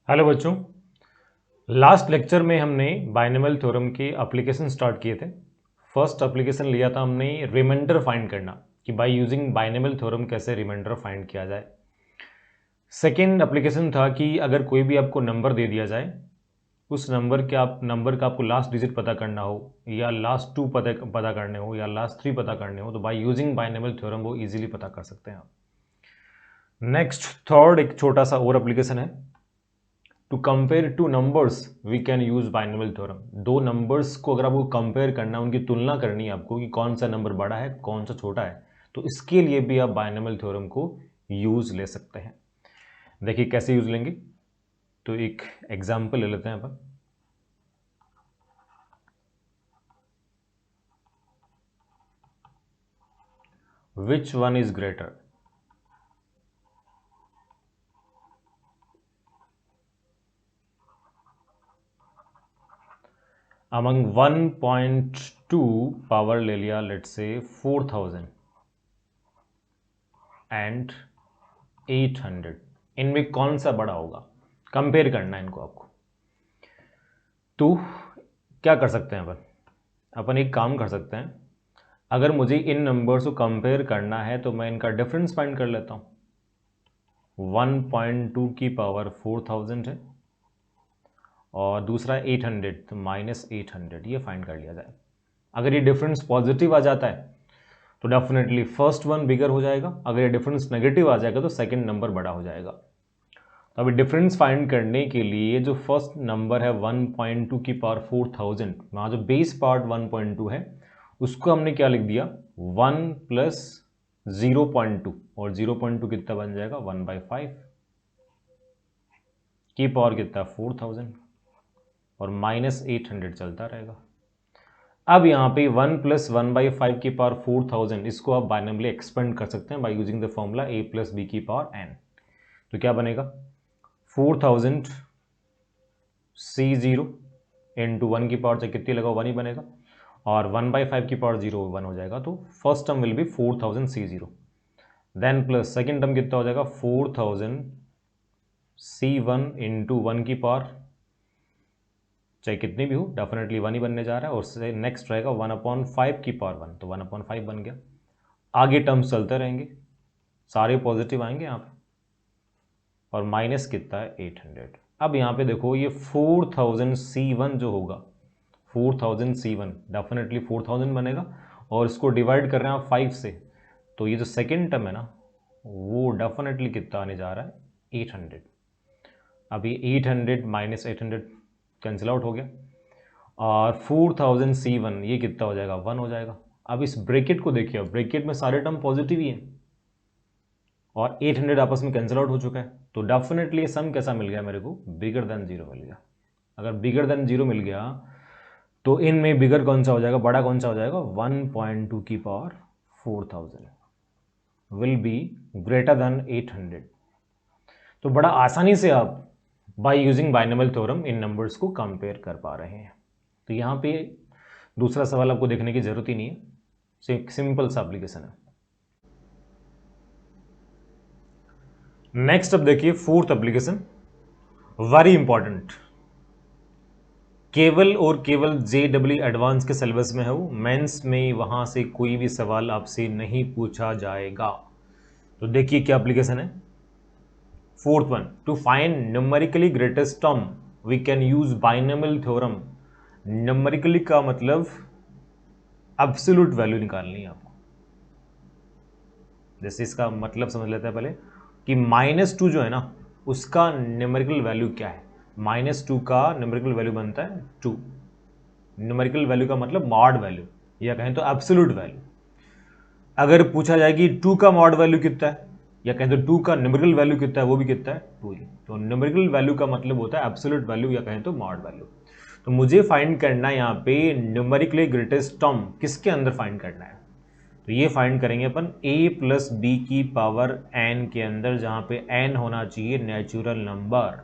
Hello बच्चों। Last lecture में हमने बाइनोमियल थ्योरम के एप्लीकेशन स्टार्ट किए थे। फर्स्ट एप्लीकेशन लिया था हमने रिमाइंडर फाइंड करना कि बाय यूजिंग बाइनोमियल थ्योरम कैसे रिमाइंडर फाइंड किया जाए। सेकेंड एप्लीकेशन था कि अगर कोई भी आपको नंबर दे दिया जाए, उस नंबर का आपको लास्ट डिजिट पता करना हो या लास्ट टू पता करने हो या लास्ट थ्री पता करने हो, तो बाय यूजिंग बाइनोमियल थ्योरम वो इजीली पता कर सकते हैं आप। नेक्स्ट थर्ड एक छोटा सा और एप्लीकेशन है, to compare two numbers we can use binomial theorem. दो नंबर्स को अगर आपको कंपेयर करना है, उनकी तुलना करनी है आपको कि कौन सा नंबर बड़ा है कौन सा छोटा है, तो इसके लिए भी आप बाइनोमियल थ्योरम को यूज ले सकते हैं। देखिए कैसे यूज लेंगे, तो एक एग्जाम्पल ले लेते हैं अपन। Which one is greater? Among 1.2 power ले लिया, लेट्स से 4000 एंड 800, इनमें कौन सा बड़ा होगा, कंपेयर करना है इनको आपको। तो क्या कर सकते हैं अपन एक काम कर सकते हैं, अगर मुझे इन नंबर्स को कंपेयर करना है तो मैं इनका डिफरेंस फाइंड कर लेता हूँ। 1.2 की पावर 4000 है और दूसरा 800, तो -800, ये फाइंड कर लिया जाए। अगर ये डिफरेंस पॉजिटिव आ जाता है तो डेफिनेटली फर्स्ट वन बिगर हो जाएगा, अगर ये डिफरेंस नेगेटिव आ जाएगा तो सेकंड नंबर बड़ा हो जाएगा। तो अभी डिफरेंस फाइंड करने के लिए जो फर्स्ट नंबर है 1.2 की पावर 4000, वहाँ जो बेस पार्ट 1.2 है उसको हमने क्या लिख दिया, 1 प्लस 0.2, और 0.2 कितना बन जाएगा 1/5 की पावर कितना 4000 और -800 चलता रहेगा। अब यहाँ पे 1 प्लस 1/5 की पावर 4000, इसको आप बाइनोमियली एक्सपेंड कर सकते हैं by using the formula a plus B की पावर n। तो क्या बनेगा 4000 C0 इंटू 1 की पावर से कितनी लगा 1 ही बनेगा, और 1/5 की पावर 0 1 हो जाएगा। तो first term will be 4000 C0, देन प्लस सेकेंड टर्म कितना हो जाएगा 4000 C1 इंटू 1 की पावर चाहे कितनी भी हो डेफिनेटली 1 ही बनने जा रहा है, और उससे नेक्स्ट रहेगा 1/5 की पावर 1, तो 1/5 बन गया। आगे टर्म्स चलते रहेंगे, सारे पॉजिटिव आएंगे यहाँ पे, और माइनस कितना है 800। अब यहाँ पे देखो ये 4000 C1 जो होगा 4000 C1 डेफिनेटली 4000 बनेगा, और इसको डिवाइड कर रहे हैं आप 5 से, तो ये जो सेकेंड टर्म है ना वो डेफिनेटली कितना आने जा रहा है 800। अब ये 800 माइनस 800 कैंसिल आउट हो गया, और 4000 C1 ये कितना हो जाएगा 1 हो जाएगा। अब इस ब्रैकेट को देखिए, ब्रैकेट में सारे टर्म पॉजिटिव ही हैं और 800 आपस में कैंसिल आउट हो चुका है, तो डेफिनेटली सम कैसा मिल गया मेरे को, बिगर देन 0 मिल गया। अगर बिगर देन 0 मिल गया तो इनमें बिगर कौन सा हो जाएगा, बड़ा कौन सा हो जाएगा, 1.2 की power 4000 will be greater than 800। तो बड़ा आसानी से आप by using binomial theorem in numbers को कंपेयर कर पा रहे हैं। तो यहाँ पे दूसरा सवाल आपको देखने की जरूरत ही नहीं है, सिंपल सा एप्लीकेशन है। नेक्स्ट अब देखिए फोर्थ एप्लीकेशन, वेरी इंपॉर्टेंट, केवल और केवल JEE एडवांस के सिलेबस में है वो, मेंस में वहां से कोई भी सवाल आपसे नहीं पूछा जाएगा। तो देखिए क्या एप्लीकेशन है, fourth one, to find numerically greatest term we can use binomial theorem. Numerically का मतलब एब्सोल्यूट वैल्यू निकालनी है आपको। जैसे इसका मतलब समझ लेते हैं पहले कि -2 जो है ना उसका न्यूमेरिकल वैल्यू क्या है। -2 का न्यूमेरिकल वैल्यू बनता है 2। न्यूमेरिकल वैल्यू का मतलब मॉड वैल्यू या कहें तो एब्सोल्यूट वैल्यू। अगर पूछा जाए कि 2 का मॉड वैल्यू कितना है या कहें तो 2 का न्यूमेरिकल वैल्यू कितना है, वो भी कितना है 2 ही। तो न्यूमेरिकल वैल्यू का मतलब होता है एब्सोल्यूट वैल्यू या कहें तो मॉड वैल्यू। तो मुझे फाइंड करना है यहाँ पे न्यूमेरिकली ग्रेटेस्ट टर्म किसके अंदर फाइंड करना है, तो ये फाइंड करेंगे अपन a प्लस बी की पावर n के अंदर, जहां पे n होना चाहिए नेचुरल नंबर।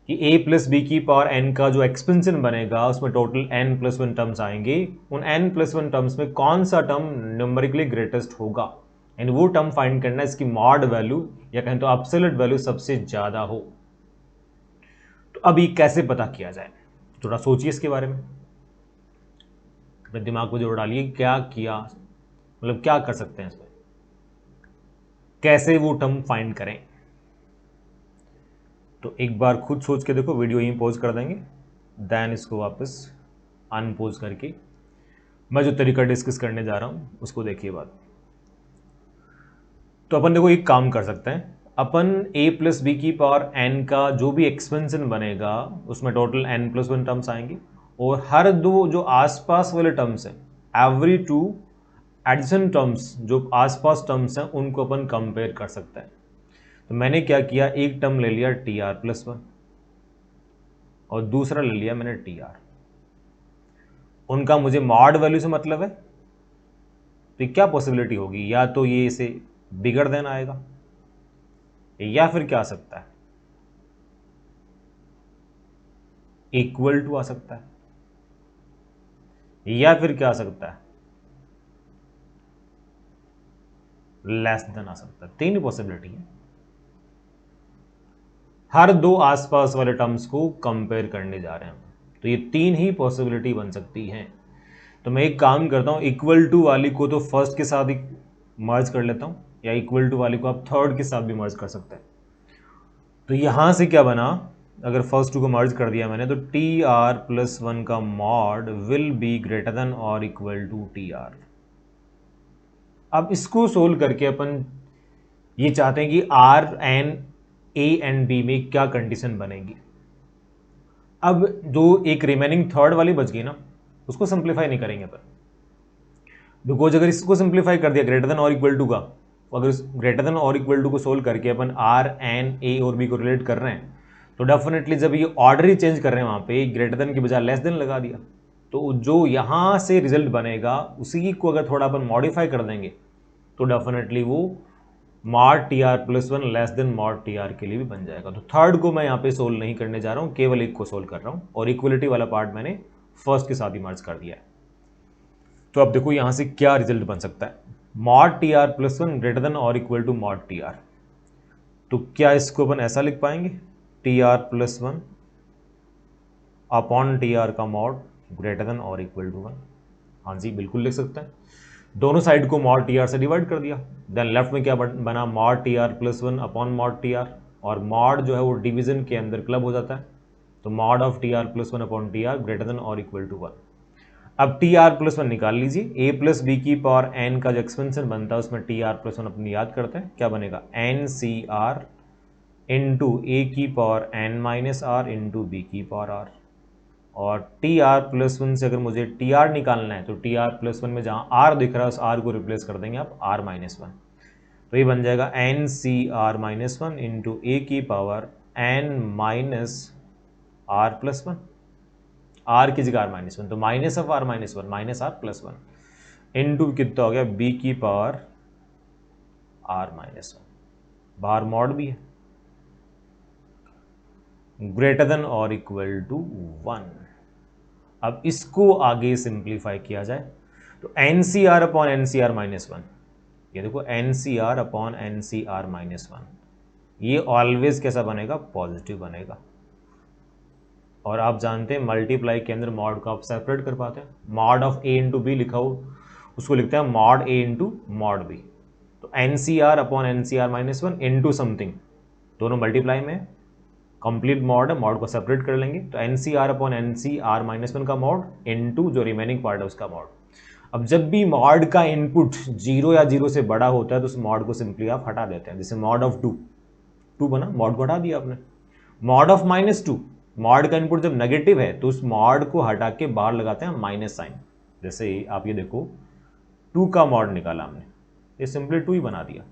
कि a प्लस बी की पावर n का जो एक्सपेंशन बनेगा उसमें टोटल n प्लस 1 टर्म्स आएंगे, उन n प्लस 1 टर्म्स में कौन सा टर्म न्यूमेरिकली ग्रेटेस्ट होगा, एंड वो टर्म फाइंड करना है इसकी मॉड वैल्यू या कहें तो एब्सोल्यूट वैल्यू सबसे ज्यादा हो। तो अब ये कैसे पता किया जाए, थोड़ा सोचिए इसके बारे में, अपने दिमाग को जोड़ डालिए, क्या किया, मतलब क्या कर सकते हैं इसमें, कैसे वो टर्म फाइंड करें। तो एक बार खुद सोच के देखो, वीडियो यहीं पॉज कर देंगे, देन इसको वापस अनपोज करके मैं जो तरीका डिस्कस करने जा रहा हूँ उसको देखिए बात। तो अपन देखो एक काम कर सकते हैं, अपन a प्लस बी की पावर n का जो भी एक्सपेंशन बनेगा उसमें टोटल n+1 टर्म्स आएंगे, और हर दो जो आसपास वाले टर्म्स हैं, एवरी टू एडिशन टर्म्स जो आसपास टर्म्स हैं उनको अपन कंपेयर कर सकते हैं। तो मैंने क्या किया, एक टर्म ले लिया tr+1 और दूसरा ले लिया मैंने tr, उनका मुझे मॉड वैल्यू से मतलब है, तो क्या पॉसिबिलिटी होगी, या तो ये इसे बिगर देन आएगा, या फिर क्या आ सकता है, इक्वल टू आ सकता है, या फिर क्या आ सकता है, लेस देन आ सकता है। तीन पॉसिबिलिटी है, हर दो आसपास वाले टर्म्स को कंपेयर करने जा रहे हैं, तो ये तीन ही पॉसिबिलिटी बन सकती हैं। तो मैं एक काम करता हूं, इक्वल टू वाली को तो फर्स्ट के साथ ही मर्ज कर लेता हूं, या इक्वल टू वाली को आप थर्ड के साथ भी मर्ज कर सकते हैं। तो यहां से क्या बना, अगर फर्स्ट टू को मर्ज कर दिया मैंने, तो tr+1 का mod will be greater than और इक्वल टू tr। अब इसको सोल्व करके अपन ये चाहते हैं कि r n a and b में क्या कंडीशन बनेगी। अब जो एक रिमेनिंग थर्ड वाली बच गई ना, उसको सिंप्लीफाई नहीं करेंगे अपन, बिकॉज अगर इसको सिंप्लीफाई कर दिया ग्रेटर देन और इक्वल टू का, अगर ग्रेटर देन और इक्वल टू को सोल्व करके अपन r n a और b को रिलेट कर रहे हैं, तो डेफिनेटली जब ये ऑर्डर ही चेंज कर रहे हैं वहां पे ग्रेटर देन की बजाय लेस देन लगा दिया, तो जो यहां से रिजल्ट बनेगा उसी को अगर थोड़ा अपन मॉडिफाई कर देंगे तो डेफिनेटली वो mod tr+1 less than mod tr के लिए भी बन जाएगा। तो थर्ड को मैं यहाँ पे सोल्व नहीं करने जा रहा हूँ, केवल एक को सोल्व कर रहा हूँ, और इक्वलिटी वाला पार्ट मैंने फर्स्ट के साथ ही मर्ज कर दिया है। तो अब देखो यहाँ से क्या रिजल्ट बन सकता है, मॉड tr+1 ग्रेटर देन और इक्वल टू मॉड tr। तो क्या इसको अपन ऐसा लिख पाएंगे, tr+1 अपॉन tr का मॉड ग्रेटर देन और इक्वल टू 1। हाँ जी बिल्कुल लिख सकते हैं, दोनों साइड को मॉड tr से डिवाइड कर दिया, देन लेफ्ट में क्या बना, mod tr+1 upon mod tr, और मॉड जो है वो डिवीजन के अंदर क्लब हो जाता है, तो mod of tr+1 upon tr greater than और इक्वल टू 1। अब tr+1 निकाल लीजिए, a प्लस बी की पावर n का जो एक्सपेंशन बनता है उसमें tr+1 अपनी याद करते हैं, क्या बनेगा, ncr इंटू ए की power n minus R into B की पावर r, और tr+1 से अगर मुझे tr निकालना है तो tr+1 में जहाँ r दिख रहा है उस r को रिप्लेस कर देंगे आप r-1, तो ये बन जाएगा ncr-1 इंटू ए की power n minus r+1, r की जगह r-1, तो minus of r-1 minus r+1 into कितना हो गया b की पावर r-1, बाहर मॉड भी है, ग्रेटर देन और इक्वल टू 1। अब इसको आगे सिंप्लीफाई किया जाए तो NCR अपॉन NCR-1, ये देखो NCR अपॉन NCR-1, ये ऑलवेज कैसा बनेगा, पॉजिटिव बनेगा। और आप जानते हैं मल्टीप्लाई के अंदर मॉड को आप सेपरेट कर पाते हैं, mod of A into B लिखा हो उसको लिखते हैं mod A into mod B, तो NCR upon NCR-1 into something, दोनों मल्टीप्लाई में कंप्लीट मॉड है, मॉड को सेपरेट कर लेंगे, तो NCR अपॉन NCR-1 का मॉड इनटू जो रिमेनिंग पार्ट है उसका मॉड। अब जब भी मॉड का इनपुट 0 या 0 से बड़ा होता है तो उस मॉड को सिंपली आप हटा देते हैं, जैसे मॉड ऑफ 2 बना, मॉड को हटा दिया आपने। मॉड ऑफ -2, मॉड का इनपुट जब नेगेटिव है तो उस मॉड को हटा के बाहर लगाते हैं माइनस साइन, जैसे आप ये देखो 2 का मॉड निकाला हमने, ये सिंपली 2 ही बना दिया।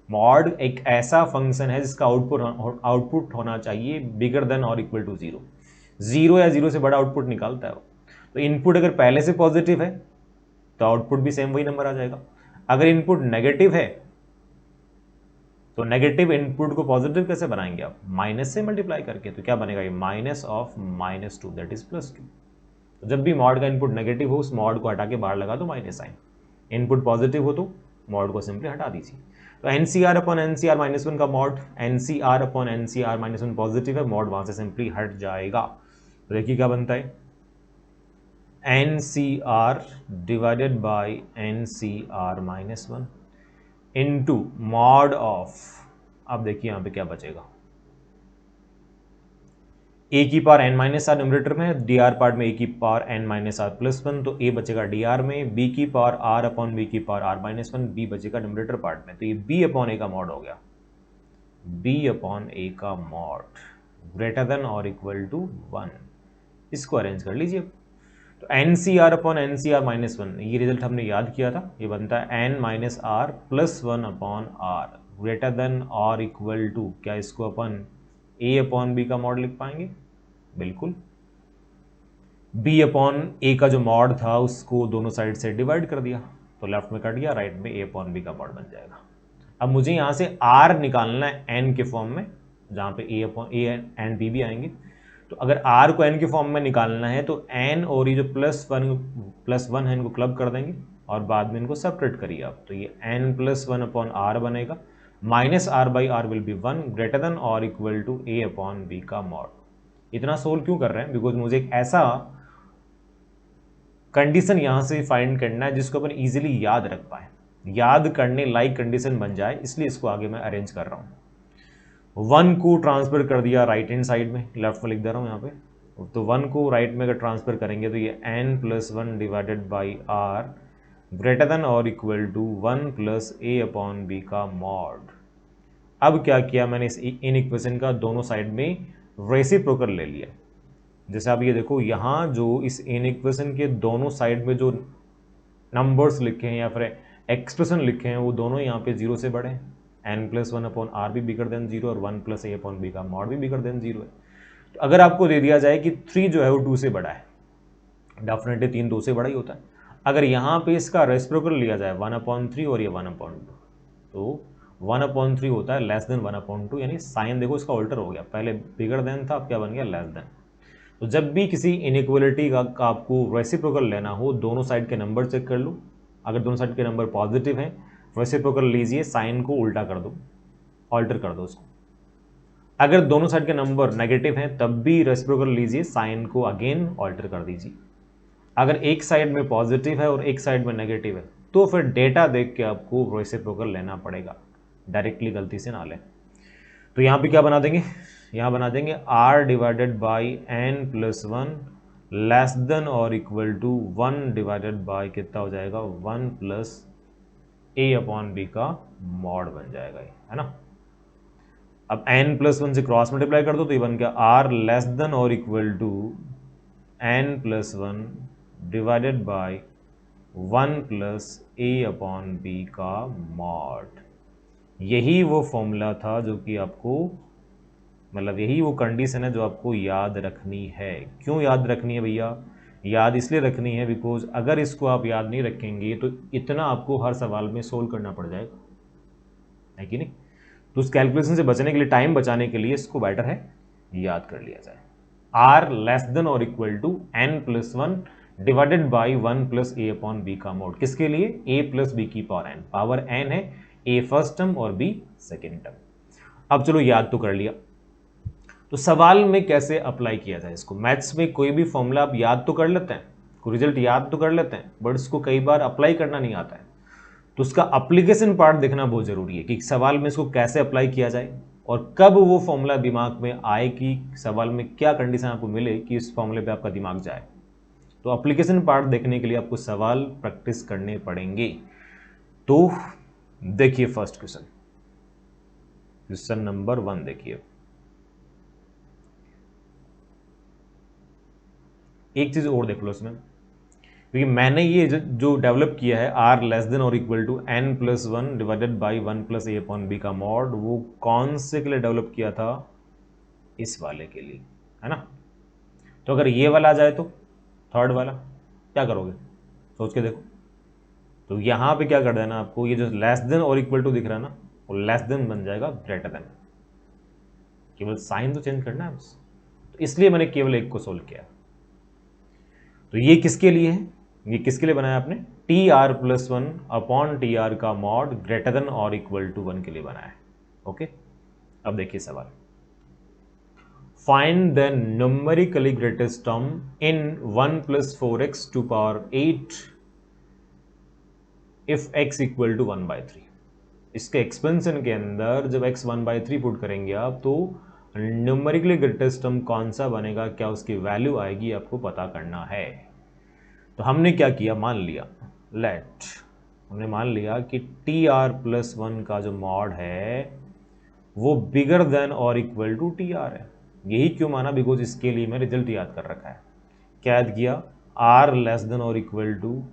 मॉड एक ऐसा फंक्शन है जिसका आउटपुट होना चाहिए बिगर देन और इक्वल टू 0, 0 या 0 से बड़ा आउटपुट निकालता है वो। तो इनपुट अगर पहले से पॉजिटिव है तो आउटपुट भी सेम वही नंबर आ जाएगा, अगर इनपुट नेगेटिव है तो नेगेटिव इनपुट को पॉजिटिव कैसे बनाएंगे आप, माइनस से मल्टीप्लाई करके, तो क्या बनेगा ये माइनस ऑफ -2 दैट इज +2। तो जब भी मॉड का इनपुट नेगेटिव हो उस मॉड को हटा के बाहर लगा दो माइनस साइन, इनपुट पॉजिटिव हो तो मॉड को सिंपली हटा दीजिए। तो N C R upon N C R minus one का mod N C R upon N C R minus one positive है, मॉड वहां से सिंपली हट जाएगा। तो देखिए क्या बनता है, N C R divided by N C R minus one into mod of, अब देखिए यहां पे क्या बचेगा, ए की power N minus R numerator में, डी आर पार्ट में ए की power N minus R plus one, तो ए बचेगा डी आर में, बी की पावर आर अपॉन बी की power R minus one, B बचेगा न्यूमरेटर पार्ट में, तो ये बी अपॉन ए का मॉड हो गया, बी अपॉन ए का मॉड ग्रेटर देन और इक्वल टू वन। इसको अरेंज कर लीजिए। तो N C R upon N C R minus one, ये रिजल्ट हमने याद किया था, ये बनता है N minus R plus one upon R greater than और इक्वल टू, क्या इसको अपन ए अपॉन बी का मॉड लिख पाएंगे, बिल्कुल। बी अपॉन ए का जो मॉड था उसको दोनों साइड से डिवाइड कर दिया, तो लेफ्ट में कट गया, राइट में ए अपॉन बी का मॉड बन जाएगा। अब मुझे यहाँ से आर निकालना है एन के फॉर्म में, जहाँ पे ए अपॉन ए एंड बी भी आएंगे। तो अगर आर को एन के फॉर्म में निकालना है तो एन और ये जो प्लस वन है इनको क्लब कर देंगे और बाद में इनको सेपरेट करिए आप, तो ये N plus one upon R बनेगा, minus R by R will be one greater than और equal to A upon B का मॉड। इतना सोल्व क्यों कर रहे हैं, बिकॉज मुझे एक ऐसा कंडीशन यहां से फाइंड करना है जिसको अपन इजीली याद रख पाए, याद करने लाइक कंडीशन बन जाए, इसलिए इसको आगे मैं अरेंज कर रहा हूं। वन को ट्रांसफर कर दिया राइट हैंड साइड में, लेफ्ट में लिख दे रहा हूं यहाँ पे, तो वन को राइट में अगर ट्रांसफर करेंगे तो ये N plus one divided by R greater than और equal to one plus A upon B का मॉड। अब क्या किया मैंने, इस इन इक्वेशन का दोनों साइड में रेसिप्रोकल ले लिया। जैसे आप ये देखो, यहाँ जो इस इन इक्वेशन के दोनों साइड में जो नंबर्स लिखे हैं या फिर एक्सप्रेशन लिखे हैं वो दोनों यहाँ पे जीरो से बड़े हैं, n plus one upon r भी बिगर देन जीरो और वन प्लस ए अपॉन बी का मॉड भी बिगर देन जीरो है। तो अगर आपको दे दिया जाए कि 3 जो है वो 2 से बड़ा है, डेफिनेटली 3 2 से बड़ा ही होता है। अगर यहाँ पे इसका रेसिप्रोकल लिया जाए 1/3 और ये 1/2, तो 1/3 होता है लेस देन 1/2, यानी साइन देखो इसका ऑल्टर हो गया, पहले बिगर देन था, अब क्या बन गया, लेस देन। तो जब भी किसी इनइक्वलिटी का आपको रेसिप्रोकल लेना हो, दोनों साइड के नंबर चेक कर लो, अगर दोनों साइड के नंबर पॉजिटिव हैं रेसिप्रोकल लीजिए, साइन को उल्टा कर दो, ऑल्टर कर दो उसको। अगर दोनों साइड के नंबर नेगेटिव हैं तब भी रेसिप्रोकल लीजिए, साइन को अगेन ऑल्टर कर दीजिए। अगर एक साइड में पॉजिटिव है और एक साइड में नेगेटिव है तो फिर डेटा देख के आपको रेसिप्रोकल लेना पड़ेगा, डायरेक्टली गलती से ना लें। तो यहाँ पे क्या बना देंगे, यहाँ बना देंगे r divided by n plus one less than और इक्वल टू 1 डिवाइडेड बाई कितना हो जाएगा, 1 प्लस ए अपॉन बी का मॉड बन जाएगा, है ना। अब n प्लस वन से क्रॉस मल्टीप्लाई कर दो तो ये बन गया r लेस देन और equal to n plus one divided by 1 plus A upon B का मॉड। यही वो फॉर्मूला था जो कि आपको, मतलब यही वो कंडीशन है जो आपको याद रखनी है। क्यों याद रखनी है भैया, याद इसलिए रखनी है बिकॉज अगर इसको आप याद नहीं रखेंगे तो इतना आपको हर सवाल में सोल्व करना पड़ जाएगा, है कि नहीं। तो उस कैलकुलेशन से बचने के लिए, टाइम बचाने के लिए इसको बेटर है याद कर लिया जाए। आर लेस देन और equal to n plus one divided by 1 plus A upon B का मोड, किसके लिए, ए प्लस बी की पावर एन, पावर एन है, ए फर्स्ट टर्म और बी सेकेंड टर्म। अब चलो याद तो कर लिया, तो सवाल में कैसे अप्लाई किया जाए इसको। मैथ्स में कोई भी फॉर्मूला आप याद तो कर लेते हैं, कोई रिजल्ट याद तो कर लेते हैं, बट इसको कई बार अप्लाई करना नहीं आता है, तो उसका अप्लीकेशन पार्ट देखना बहुत जरूरी है कि सवाल में इसको कैसे अप्लाई किया जाए और कब वो फॉर्मूला दिमाग में आए, कि सवाल में क्या कंडीशन आपको मिले कि इस फॉर्मूले पे आपका दिमाग जाए। तो एप्लीकेशन पार्ट देखने के लिए आपको सवाल प्रैक्टिस करने पड़ेंगे। तो देखिए फर्स्ट क्वेश्चन, क्वेश्चन नंबर 1 देखिए। एक चीज और देख लो इसमें, क्योंकि मैंने ये जो डेवलप किया है आर लेस देन और equal to n plus one divided by 1 plus A upon B का मॉड, वो कौन से के लिए डेवलप किया था, इस वाले के लिए, है ना। तो अगर ये वाला आ जाए तो थर्ड वाला क्या करोगे, सोच के देखो। तो यहां पे क्या कर देना आपको, ये जो लेस देन और इक्वल टू दिख रहा है ना, वो लेस देन बन जाएगा ग्रेटर देन, केवल साइन तो चेंज करना है बस। तो इसलिए मैंने केवल एक को सोल्व किया। तो ये किसके लिए है, ये किसके लिए बनाया आपने, t r plus one upon t r का मॉड ग्रेटर देन और इक्वल टू 1 के लिए बनाया है। ओके, अब देखिए सवाल, find the numerically greatest term in 1 plus 4x to power 8 if x equal to 1/3। इसके एक्सपेंशन के अंदर जब x 1/3 पुट करेंगे आप तो न्यूमेरिकली ग्रेटेस्ट टर्म कौन सा बनेगा, क्या उसकी वैल्यू आएगी, आपको पता करना है। तो हमने क्या किया, मान लिया हमने मान लिया कि टी आर प्लस 1 का जो मॉड है वो बिगर देन और इक्वल टू टी आर है। यही क्यों माना, बिकॉज इसके लिए मैं रिजल्ट याद कर रखा है। क्या याद किया, आर लेस देन और equal to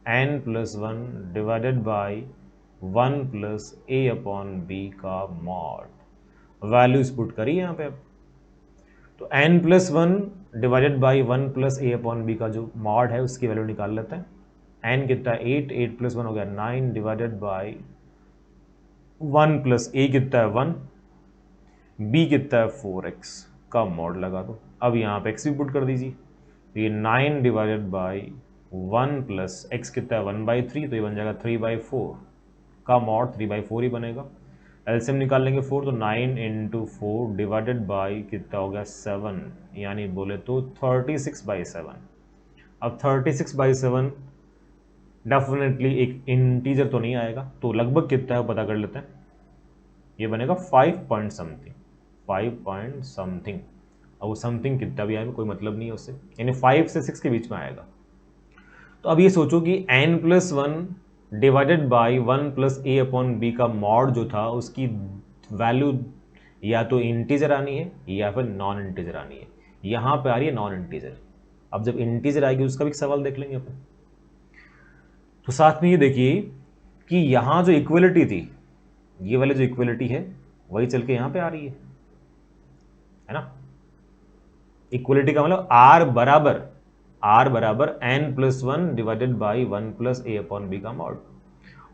n plus 1 divided by 1 plus A upon B का मॉड। वैल्यूज पुट करी यहाँ पे। तो n plus 1 divided by 1 plus A upon B का जो मॉड है उसकी वैल्यू निकाल लेते हैं। n कितना है 8 प्लस 1 हो गया 9 डिवाइडेड बाई 1 प्लस ए कितना है 1, b कितना है 4x का मॉड लगा दो। अब यहाँ पे x भी पुट कर दीजिए, तो ये 9 डिवाइडेड बाई 1 प्लस x कितना है 1/3, तो ये बन जाएगा 3/4 का मॉड 3/4 ही बनेगा। एलसीएम निकाल लेंगे 4, तो 9 इंटू 4 डिवाइडेड बाई कितना हो गया 7, यानी बोले तो 36/7। अब 36/7 डेफिनेटली एक इंटीजर तो नहीं आएगा, तो लगभग कितना है पता कर लेते हैं। ये बनेगा 5 पॉइंट समथिंग। अब वो समथिंग कितना भी आएगा कोई मतलब नहीं है उससे, यानी 5 से 6 के बीच में आएगा। तो अब ये सोचो कि n plus 1 divided by 1 plus A upon B का मॉड जो था उसकी वैल्यू या तो इंटीजर आनी है या फिर नॉन इंटीजर आनी है। यहाँ पे आ रही है नॉन इंटीजर। अब जब इंटीजर आएगी उसका भी सवाल देख लेंगे अपन। तो साथ में ये देखिए कि यहाँ जो इक्वलिटी थी, ये वाली जो इक्वलिटी है वही चल के यहाँ पे आ रही है ना। इक्वलिटी का मतलब r बराबर n plus 1 divided by 1 plus A upon B का मॉड,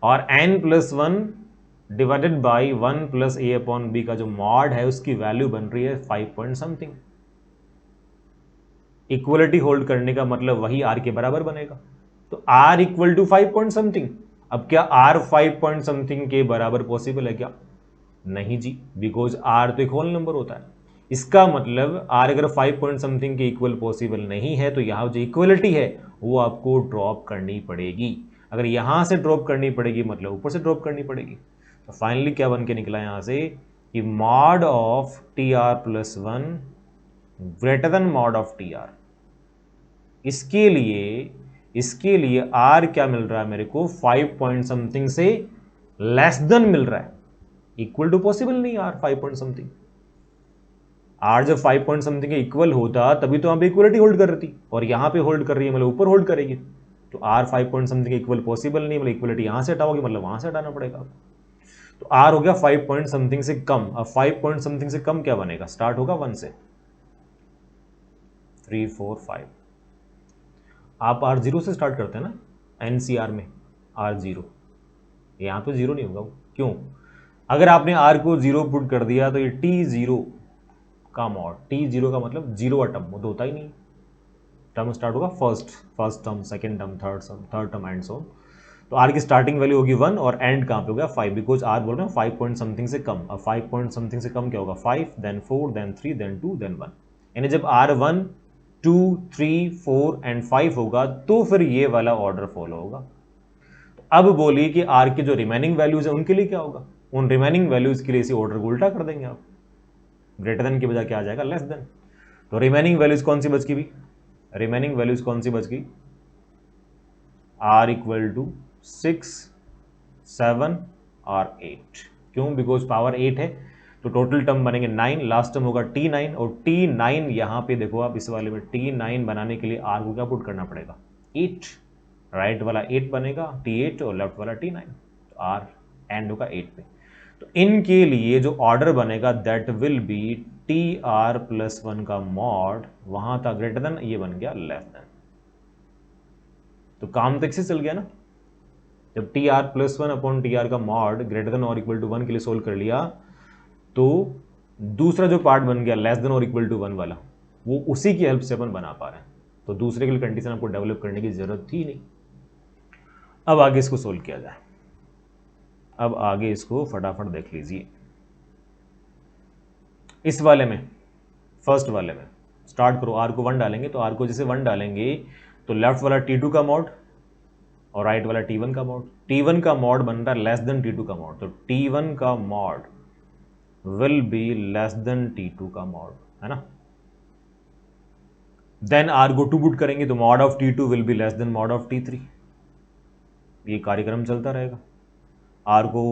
और n plus 1 divided by 1 plus A upon B का जो मॉड है उसकी वैल्यू बन रही है 5 पॉइंट समथिंग। इक्वलिटी होल्ड करने का मतलब वही r के बराबर बनेगा, तो r equal to 5 point something. अब क्या r 5 पॉइंट समथिंग के बराबर पॉसिबल है क्या? नहीं जी, बिकॉज r तो एक होल नंबर होता है। इसका मतलब r अगर 5 पॉइंट समथिंग के इक्वल पॉसिबल नहीं है तो यहाँ जो इक्वलिटी है वो आपको ड्रॉप करनी पड़ेगी। अगर यहाँ से ड्रॉप करनी पड़ेगी मतलब ऊपर से ड्रॉप करनी पड़ेगी। तो फाइनली क्या बन के निकला यहाँ से कि mod of T r plus 1 greater than mod of T R. इसके लिए r क्या मिल रहा है मेरे को 5 पॉइंट समथिंग से लेस देन मिल रहा है। इक्वल टू पॉसिबल नहीं r 5 पॉइंट समथिंग। r जब 5 पॉइंट समथिंग के इक्वल होता तभी तो यहाँ पे इक्वलिटी होल्ड कर रही थी, और यहाँ पे होल्ड कर रही है मतलब ऊपर होल्ड करेगी। तो r 5 पॉइंट समथिंग के इक्वल पॉसिबल नहीं, मतलब इक्वलिटी यहाँ से हटाओगे मतलब वहां से हटाना पड़ेगा। तो r हो गया 5 पॉइंट समथिंग से कम। अब 5 पॉइंट समथिंग से कम क्या बनेगा, स्टार्ट होगा 1 से 3 4 5। आप r0 से स्टार्ट करते हैं ना NCR में, r0 यहाँ पे 0 नहीं होगा। क्यों? अगर आपने r को 0 पुट कर दिया तो ये t0 का मॉड, t0 का मतलब 0 टर्म वो होता ही नहीं। टर्म स्टार्ट होगा first term, second term, third term and so. तो r की स्टार्टिंग वैल्यू होगी 1 और एंड कहाँ पे हो गया 5, बिकॉज r बोल रहे हैं 5 पॉइंट समथिंग से कम। अब 5 पॉइंट समथिंग से कम क्या होगा 5, देन 4, देन 3, देन 2, देन 1। यानी जब r 1 2 3 4 एंड 5 होगा तो फिर ये वाला ऑर्डर फॉलो होगा। अब बोलिए कि r की जो रिमेनिंग वैल्यूज है उनके लिए क्या होगा। उन रिमेनिंग वैल्यूज के लिए इसी ऑर्डर को उल्टा कर देंगे आप, ग्रेटर देन की बजाय क्या आ जाएगा लेस देन। तो रिमेनिंग वैल्यूज कौन सी बच गई भी, रिमेनिंग वैल्यूज कौन सी बच गई, r इक्वल टू 6 7 और 8। क्यों? बिकॉज पावर 8 है तो टोटल टर्म बनेंगे 9, लास्ट टर्म होगा t9, और t9 यहाँ पे देखो आप इस वाले में t9 बनाने के लिए r को क्या पुट करना पड़ेगा 8। राइट वाला 8 बनेगा t8 और लेफ्ट वाला t9, तो r एंड होगा 8 पे। तो इनके लिए जो ऑर्डर बनेगा that will be T r plus 1 का मॉड, वहां था ग्रेटर देन, ये बन गया लेस देन। तो काम तो इससे चल गया ना। जब T r plus 1 upon t r का मॉड ग्रेटर देन और इक्वल टू 1 के लिए सोल्व कर लिया तो दूसरा जो पार्ट बन गया लेस देन और इक्वल टू 1 वाला, वो उसी की हेल्प से अपन बना पा रहे हैं। तो दूसरे के लिए कंडीशन आपको डेवलप करने की जरूरत थी नहीं। अब आगे इसको सोल्व किया जाए। अब आगे इसको फटाफट देख लीजिए। इस वाले में, फर्स्ट वाले में स्टार्ट करो। आर को 1 डालेंगे, तो आर को जैसे 1 डालेंगे तो लेफ्ट वाला T2 का मॉड और राइट वाला T1 का मॉड। T1 का मॉड बन रहा है लेस देन T2 का मॉड, तो T1 का mod will be less then T2 का मॉड, है ना। देन आर को 2 पुट करेंगे तो mod of T2 will be less than mod of T3। ये कार्यक्रम चलता रहेगा। आर को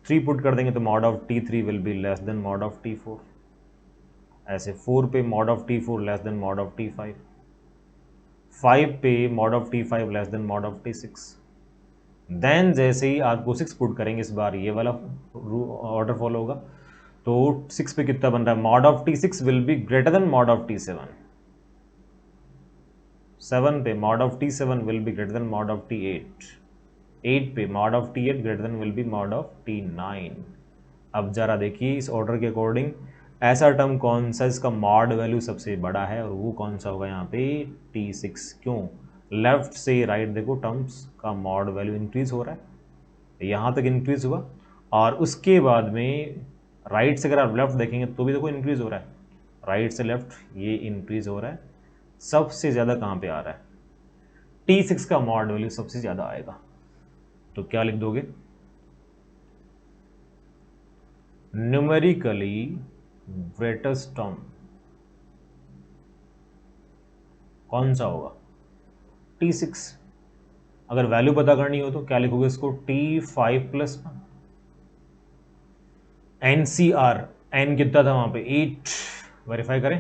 3 पुट कर देंगे तो mod of T3 will be less than mod of T4। ऐसे 4 पे mod of T4 less than mod of T5, 5 पे mod of T5 less than mod of T6। Then जैसे ही आर को 6 पुट करेंगे, इस बार ये वाला ऑर्डर फॉलो होगा, तो 6 पे कितना बन रहा है, mod of T6 will be greater than mod of T7। 7 पे mod of T7 will be greater than mod of T8। 8 पे mod of T8 greater than will be mod of T9। अब जरा देखिए इस ऑर्डर के according ऐसा term कौन सा इसका मॉड वैल्यू सबसे बड़ा है, और वो कौन सा होगा यहाँ पे, T6। क्यों, लेफ्ट से राइट देखो टर्म्स का मॉड वैल्यू इंक्रीज हो रहा है, यहाँ तक इंक्रीज हुआ, और उसके बाद में राइट से अगर आप लेफ्ट देखेंगे तो भी देखो इंक्रीज हो रहा है, राइट से लेफ्ट ये इंक्रीज हो रहा है। सबसे ज़्यादा कहाँ पे आ रहा है, T6 का मॉड वैल्यू सबसे ज़्यादा आएगा। तो क्या लिख दोगे, न्यूमेरिकली ग्रेटेस्ट टर्म कौन सा होगा, T6। अगर वैल्यू पता करनी हो तो क्या लिखोगे इसको, T5 प्लस 1। NCR, N कितना था वहां पे, 8, वेरीफाई करें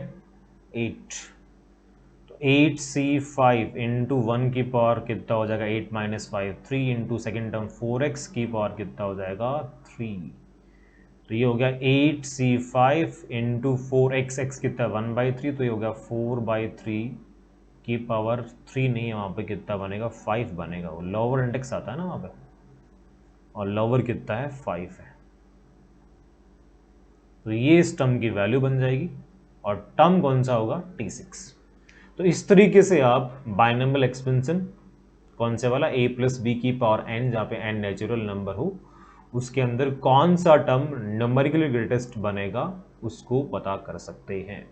8, तो 8C5 इंटू 1 की पावर कितना हो जाएगा, 8 minus 5, 3 into second term 4x की पावर कितना हो जाएगा, 3। तो ये हो गया 8C5 इंटू 4x, x कितना 1/3, तो ये हो गया 4/3 की पावर 3 नहीं है, वहाँ पे कितना बनेगा, 5 बनेगा। वो लोअर इंडेक्स आता है ना वहाँ पे, और लोअर कितना है, 5 है। तो ये इस टर्म की वैल्यू बन जाएगी, और टर्म कौन सा होगा, T6। तो इस तरीके से आप बाइनोमियल एक्सपेंशन कौन से वाला, a प्लस बी की पावर n, जहाँ पे n नेचुरल नंबर हो, उसके अंदर कौन सा टर्म न्यूमेरिकली ग्रेटेस्ट बनेगा उसको पता कर सकते हैं।